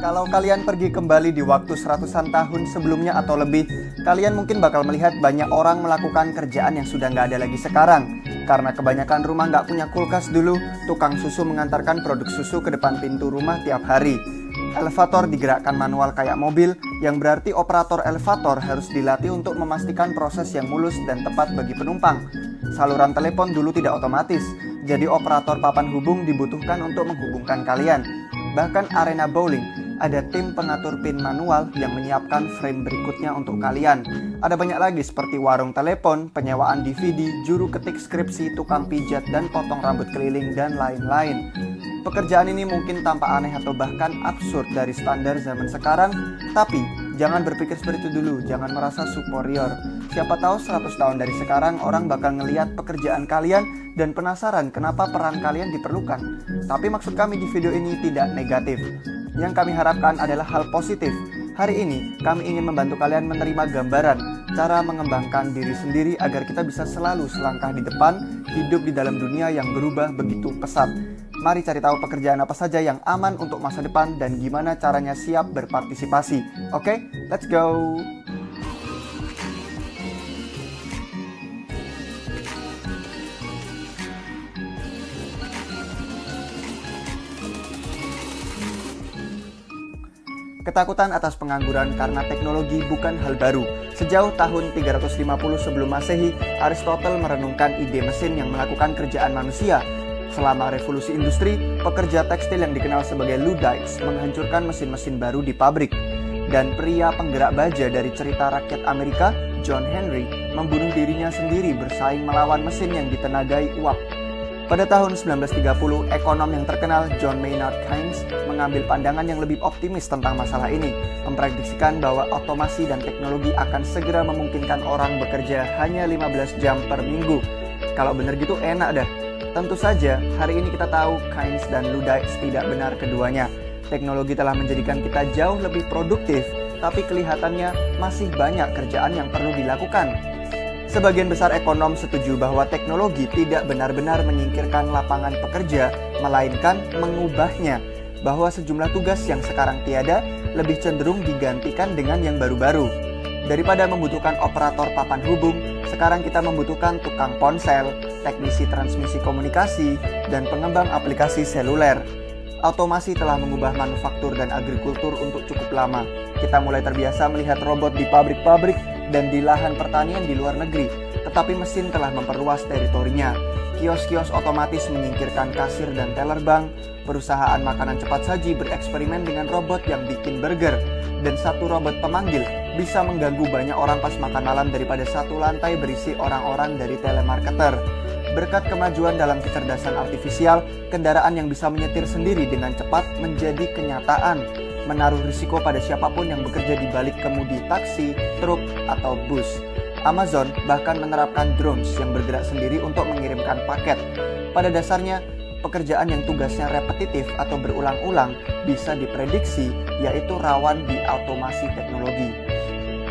Kalau kalian pergi kembali di waktu seratusan tahun sebelumnya atau lebih, kalian mungkin bakal melihat banyak orang melakukan kerjaan yang sudah nggak ada lagi sekarang. Karena kebanyakan rumah nggak punya kulkas dulu, tukang susu mengantarkan produk susu ke depan pintu rumah tiap hari. Elevator digerakkan manual kayak mobil, yang berarti operator elevator harus dilatih untuk memastikan proses yang mulus dan tepat bagi penumpang. Saluran telepon dulu tidak otomatis, jadi operator papan hubung dibutuhkan untuk menghubungkan kalian. Bahkan arena bowling, ada tim pengatur pin manual yang menyiapkan frame berikutnya untuk kalian. Ada banyak lagi seperti warung telepon, penyewaan DVD, juru ketik skripsi, tukang pijat, dan potong rambut keliling, dan lain-lain. Pekerjaan ini mungkin tampak aneh atau bahkan absurd dari standar zaman sekarang, tapi jangan berpikir seperti itu dulu, jangan merasa superior. Siapa tahu 100 tahun dari sekarang orang bakal ngeliat pekerjaan kalian dan penasaran kenapa peran kalian diperlukan. Tapi maksud kami di video ini tidak negatif. Yang kami harapkan adalah hal positif. Hari ini kami ingin membantu kalian menerima gambaran cara mengembangkan diri sendiri agar kita bisa selalu selangkah di depan, hidup di dalam dunia yang berubah begitu pesat. Mari cari tahu pekerjaan apa saja yang aman untuk masa depan dan gimana caranya siap berpartisipasi. Oke, let's go! Ketakutan atas pengangguran karena teknologi bukan hal baru. Sejauh tahun 350 sebelum Masehi, Aristotle merenungkan ide mesin yang melakukan kerjaan manusia. Selama revolusi industri, pekerja tekstil yang dikenal sebagai Luddites menghancurkan mesin-mesin baru di pabrik. Dan pria penggerak baja dari cerita rakyat Amerika, John Henry, membunuh dirinya sendiri bersaing melawan mesin yang ditenagai uap. Pada tahun 1930, ekonom yang terkenal John Maynard Keynes mengambil pandangan yang lebih optimis tentang masalah ini, memprediksikan bahwa otomasi dan teknologi akan segera memungkinkan orang bekerja hanya 15 jam per minggu. Kalau benar gitu enak dah. Tentu saja, hari ini kita tahu Keynes dan Luddites tidak benar keduanya. Teknologi telah menjadikan kita jauh lebih produktif, tapi kelihatannya masih banyak kerjaan yang perlu dilakukan. Sebagian besar ekonom setuju bahwa teknologi tidak benar-benar menyingkirkan lapangan pekerja, melainkan mengubahnya. Bahwa sejumlah tugas yang sekarang tiada lebih cenderung digantikan dengan yang baru-baru. Daripada membutuhkan operator papan hubung, sekarang kita membutuhkan tukang ponsel, teknisi transmisi komunikasi, dan pengembang aplikasi seluler. Otomasi telah mengubah manufaktur dan agrikultur untuk cukup lama. Kita mulai terbiasa melihat robot di pabrik-pabrik dan di lahan pertanian di luar negeri, tetapi mesin telah memperluas teritorinya. Kios-kios otomatis menyingkirkan kasir dan teller bank, perusahaan makanan cepat saji bereksperimen dengan robot yang bikin burger, dan satu robot pemanggil bisa mengganggu banyak orang pas makan malam daripada satu lantai berisi orang-orang dari telemarketer. Berkat kemajuan dalam kecerdasan artifisial, kendaraan yang bisa menyetir sendiri dengan cepat menjadi kenyataan, menaruh risiko pada siapapun yang bekerja di balik kemudi taksi, truk, atau bus. Amazon bahkan menerapkan drones yang bergerak sendiri untuk mengirimkan paket. Pada dasarnya, pekerjaan yang tugasnya repetitif atau berulang-ulang bisa diprediksi, yaitu rawan diautomasi teknologi.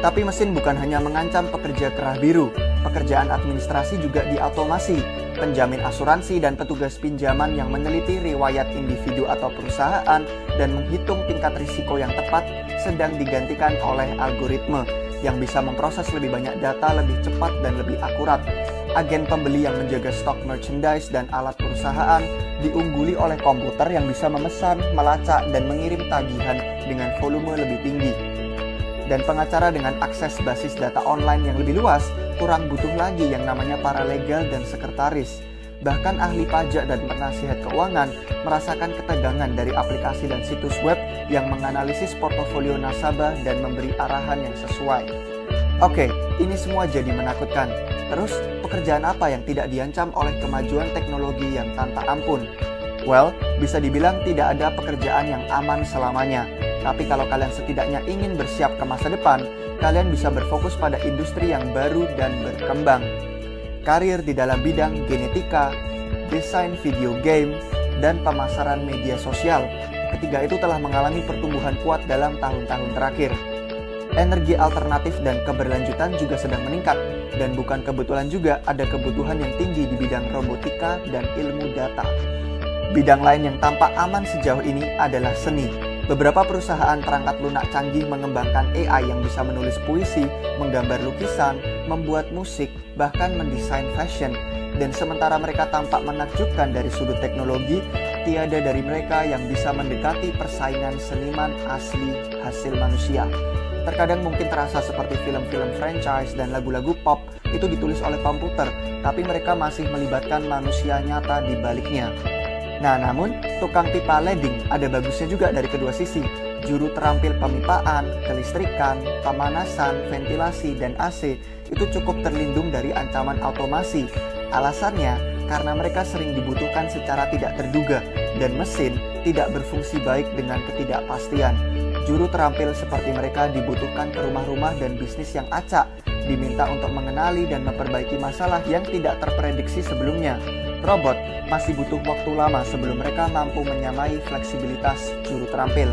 Tapi mesin bukan hanya mengancam pekerja kerah biru, pekerjaan administrasi juga diautomasi. Penjamin asuransi dan petugas pinjaman yang meneliti riwayat individu atau perusahaan dan menghitung tingkat risiko yang tepat sedang digantikan oleh algoritma yang bisa memproses lebih banyak data lebih cepat dan lebih akurat. Agen pembeli yang menjaga stok merchandise dan alat perusahaan diungguli oleh komputer yang bisa memesan, melacak, dan mengirim tagihan dengan volume lebih tinggi. Dan pengacara dengan akses basis data online yang lebih luas kurang butuh lagi yang namanya paralegal dan sekretaris. Bahkan ahli pajak dan penasihat keuangan merasakan ketegangan dari aplikasi dan situs web yang menganalisis portofolio nasabah dan memberi arahan yang sesuai. Oke, ini semua jadi menakutkan. Terus, pekerjaan apa yang tidak diancam oleh kemajuan teknologi yang tanpa ampun? Well, bisa dibilang tidak ada pekerjaan yang aman selamanya. Tapi kalau kalian setidaknya ingin bersiap ke masa depan, kalian bisa berfokus pada industri yang baru dan berkembang. Karir di dalam bidang genetika, desain video game, dan pemasaran media sosial. Ketiga itu telah mengalami pertumbuhan kuat dalam tahun-tahun terakhir. Energi alternatif dan keberlanjutan juga sedang meningkat, dan bukan kebetulan juga ada kebutuhan yang tinggi di bidang robotika dan ilmu data. Bidang lain yang tampak aman sejauh ini adalah seni. Beberapa perusahaan perangkat lunak canggih mengembangkan AI yang bisa menulis puisi, menggambar lukisan, membuat musik, bahkan mendesain fashion. Dan sementara mereka tampak menakjubkan dari sudut teknologi, tiada dari mereka yang bisa mendekati persaingan seniman asli hasil manusia. Terkadang mungkin terasa seperti film-film franchise dan lagu-lagu pop itu ditulis oleh komputer, tapi mereka masih melibatkan manusia nyata di baliknya. Nah, namun tukang pipa leding ada bagusnya juga dari kedua sisi. Juru terampil pemipaan, kelistrikan, pemanasan, ventilasi, dan AC itu cukup terlindung dari ancaman otomasi. Alasannya karena mereka sering dibutuhkan secara tidak terduga dan mesin tidak berfungsi baik dengan ketidakpastian. Juru terampil seperti mereka dibutuhkan ke rumah-rumah dan bisnis yang acak, diminta untuk mengenali dan memperbaiki masalah yang tidak terprediksi sebelumnya. Robot masih butuh waktu lama sebelum mereka mampu menyamai fleksibilitas juru terampil.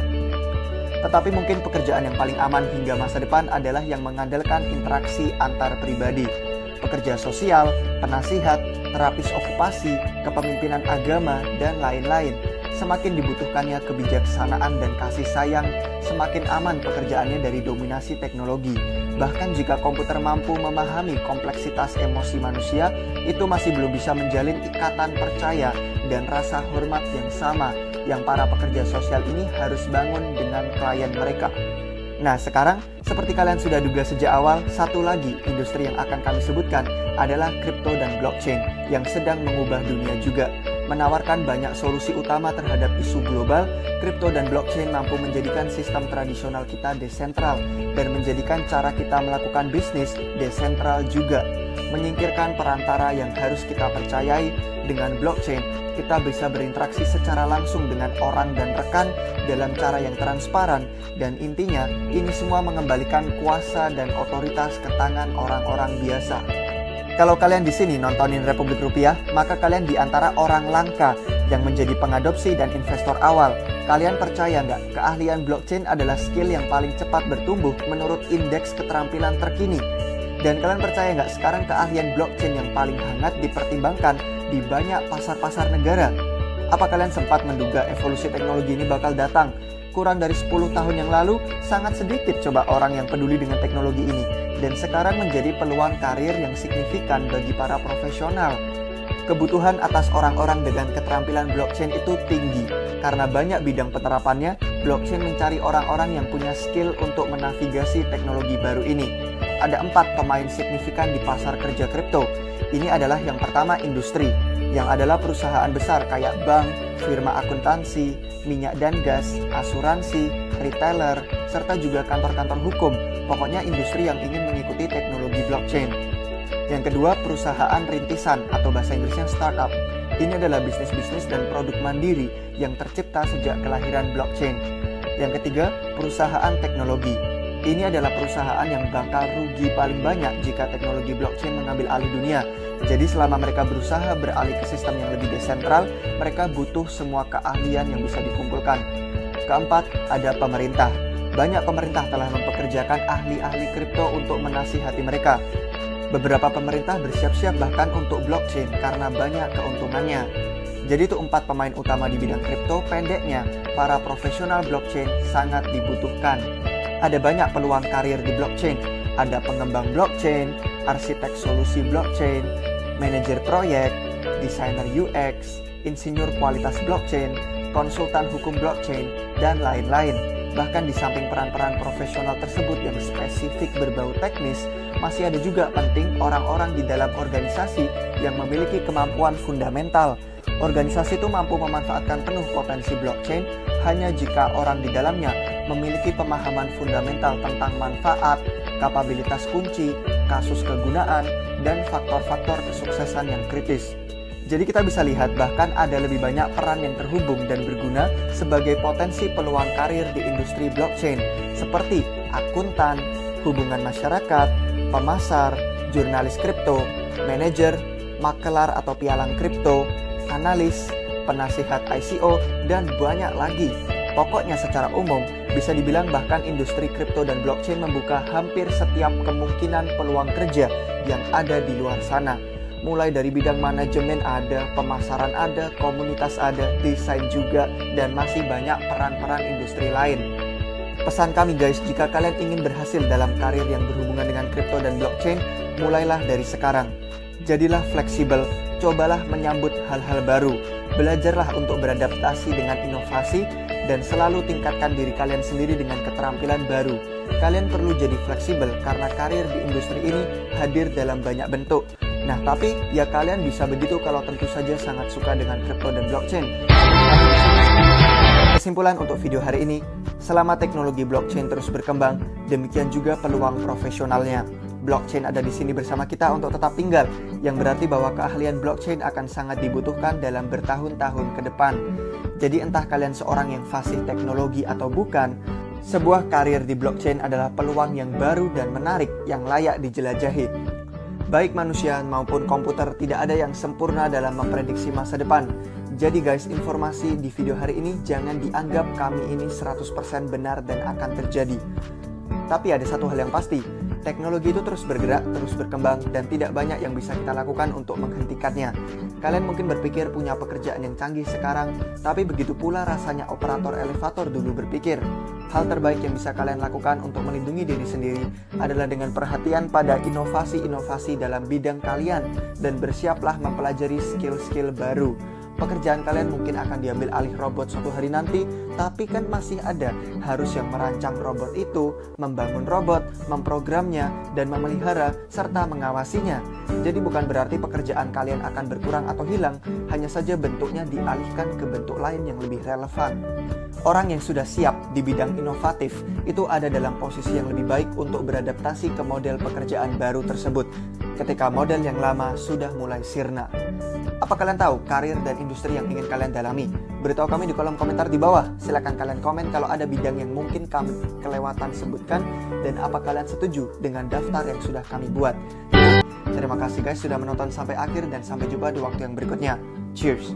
Tetapi mungkin pekerjaan yang paling aman hingga masa depan adalah yang mengandalkan interaksi antar pribadi. Pekerja sosial, penasihat, terapis okupasi, kepemimpinan agama, dan lain-lain. Semakin dibutuhkannya kebijaksanaan dan kasih sayang, semakin aman pekerjaannya dari dominasi teknologi. Bahkan jika komputer mampu memahami kompleksitas emosi manusia, itu masih belum bisa menjalin ikatan percaya dan rasa hormat yang sama yang para pekerja sosial ini harus bangun dengan klien mereka. Nah, sekarang seperti kalian sudah duga sejak awal, satu lagi industri yang akan kami sebutkan adalah kripto dan blockchain yang sedang mengubah dunia juga. Menawarkan banyak solusi utama terhadap isu global, kripto dan blockchain mampu menjadikan sistem tradisional kita desentral dan menjadikan cara kita melakukan bisnis desentral juga. Menyingkirkan perantara yang harus kita percayai, dengan blockchain kita bisa berinteraksi secara langsung dengan orang dan rekan dalam cara yang transparan, dan intinya ini semua mengembalikan kuasa dan otoritas ke tangan orang-orang biasa. Kalau kalian di sini nontonin Republik Rupiah, maka kalian di antara orang langka yang menjadi pengadopsi dan investor awal. Kalian percaya nggak, keahlian blockchain adalah skill yang paling cepat bertumbuh menurut indeks keterampilan terkini? Dan kalian percaya nggak sekarang keahlian blockchain yang paling hangat dipertimbangkan di banyak pasar-pasar negara? Apa kalian sempat menduga evolusi teknologi ini bakal datang? Kurang dari 10 tahun yang lalu, sangat sedikit coba orang yang peduli dengan teknologi ini. Dan sekarang menjadi peluang karir yang signifikan bagi para profesional. Kebutuhan atas orang-orang dengan keterampilan blockchain itu tinggi. Karena banyak bidang penerapannya, blockchain mencari orang-orang yang punya skill untuk menavigasi teknologi baru ini. Ada 4 pemain signifikan di pasar kerja kripto. Ini adalah yang pertama industri, yang adalah perusahaan besar kayak bank, firma akuntansi, minyak dan gas, asuransi, retailer, serta juga kantor-kantor hukum. Pokoknya industri yang ingin mengikuti teknologi blockchain. Yang kedua, perusahaan rintisan atau bahasa Inggrisnya startup. Ini adalah bisnis-bisnis dan produk mandiri yang tercipta sejak kelahiran blockchain. Yang ketiga, perusahaan teknologi. Ini adalah perusahaan yang bakal rugi paling banyak jika teknologi blockchain mengambil alih dunia. Jadi selama mereka berusaha beralih ke sistem yang lebih desentral, mereka butuh semua keahlian yang bisa dikumpulkan. Keempat, ada pemerintah. Banyak pemerintah telah mempekerjakan ahli-ahli kripto untuk menasihati mereka. Beberapa pemerintah bersiap-siap bahkan untuk blockchain karena banyak keuntungannya. Jadi itu 4 pemain utama di bidang kripto. Pendeknya, para profesional blockchain sangat dibutuhkan. Ada banyak peluang karir di blockchain. Ada pengembang blockchain, arsitek solusi blockchain, manajer proyek, desainer UX, insinyur kualitas blockchain, konsultan hukum blockchain, dan lain-lain. Bahkan di samping peran-peran profesional tersebut yang spesifik berbau teknis, masih ada juga penting orang-orang di dalam organisasi yang memiliki kemampuan fundamental. Organisasi itu mampu memanfaatkan penuh potensi blockchain hanya jika orang di dalamnya memiliki pemahaman fundamental tentang manfaat, kapabilitas kunci, kasus kegunaan, dan faktor-faktor kesuksesan yang kritis. Jadi kita bisa lihat bahkan ada lebih banyak peran yang terhubung dan berguna sebagai potensi peluang karir di industri blockchain, seperti akuntan, hubungan masyarakat, pemasar, jurnalis kripto, manajer, makelar atau pialang kripto, analis, penasihat ICO, dan banyak lagi. Pokoknya secara umum, bisa dibilang bahkan industri kripto dan blockchain membuka hampir setiap kemungkinan peluang kerja yang ada di luar sana. mulai dari bidang manajemen ada, pemasaran ada, komunitas ada, desain juga, dan masih banyak peran-peran industri lain. Pesan kami guys, jika kalian ingin berhasil dalam karir yang berhubungan dengan kripto dan blockchain, mulailah dari sekarang. Jadilah fleksibel, cobalah menyambut hal-hal baru, belajarlah untuk beradaptasi dengan inovasi, dan selalu tingkatkan diri kalian sendiri dengan keterampilan baru. Kalian perlu jadi fleksibel karena karir di industri ini hadir dalam banyak bentuk. Nah, tapi ya kalian bisa begitu kalau tentu saja sangat suka dengan kripto dan blockchain. Kesimpulan untuk video hari ini, selama teknologi blockchain terus berkembang, demikian juga peluang profesionalnya. Blockchain ada di sini bersama kita untuk tetap tinggal, yang berarti bahwa keahlian blockchain akan sangat dibutuhkan dalam bertahun-tahun ke depan. Jadi entah kalian seorang yang fasih teknologi atau bukan, sebuah karir di blockchain adalah peluang yang baru dan menarik yang layak dijelajahi. Baik manusia maupun komputer, tidak ada yang sempurna dalam memprediksi masa depan. Jadi guys, informasi di video hari ini jangan dianggap kami ini 100% benar dan akan terjadi. Tapi ada satu hal yang pasti, teknologi itu terus bergerak, terus berkembang, dan tidak banyak yang bisa kita lakukan untuk menghentikannya. Kalian mungkin berpikir punya pekerjaan yang canggih sekarang, tapi begitu pula rasanya operator elevator dulu berpikir. Hal terbaik yang bisa kalian lakukan untuk melindungi diri sendiri adalah dengan perhatian pada inovasi-inovasi dalam bidang kalian, dan bersiaplah mempelajari skill-skill baru. Pekerjaan kalian mungkin akan diambil alih robot suatu hari nanti, tapi kan masih ada harus yang merancang robot itu, membangun robot, memprogramnya, dan memelihara, serta mengawasinya. Jadi bukan berarti pekerjaan kalian akan berkurang atau hilang, hanya saja bentuknya dialihkan ke bentuk lain yang lebih relevan. Orang yang sudah siap di bidang inovatif itu ada dalam posisi yang lebih baik untuk beradaptasi ke model pekerjaan baru tersebut, ketika model yang lama sudah mulai sirna. Apa kalian tahu karir dan industri yang ingin kalian dalami? Beritahu kami di kolom komentar di bawah. Silakan kalian komen kalau ada bidang yang mungkin kami kelewatan sebutkan, dan apa kalian setuju dengan daftar yang sudah kami buat. Terima kasih guys sudah menonton sampai akhir, dan sampai jumpa di waktu yang berikutnya. Cheers!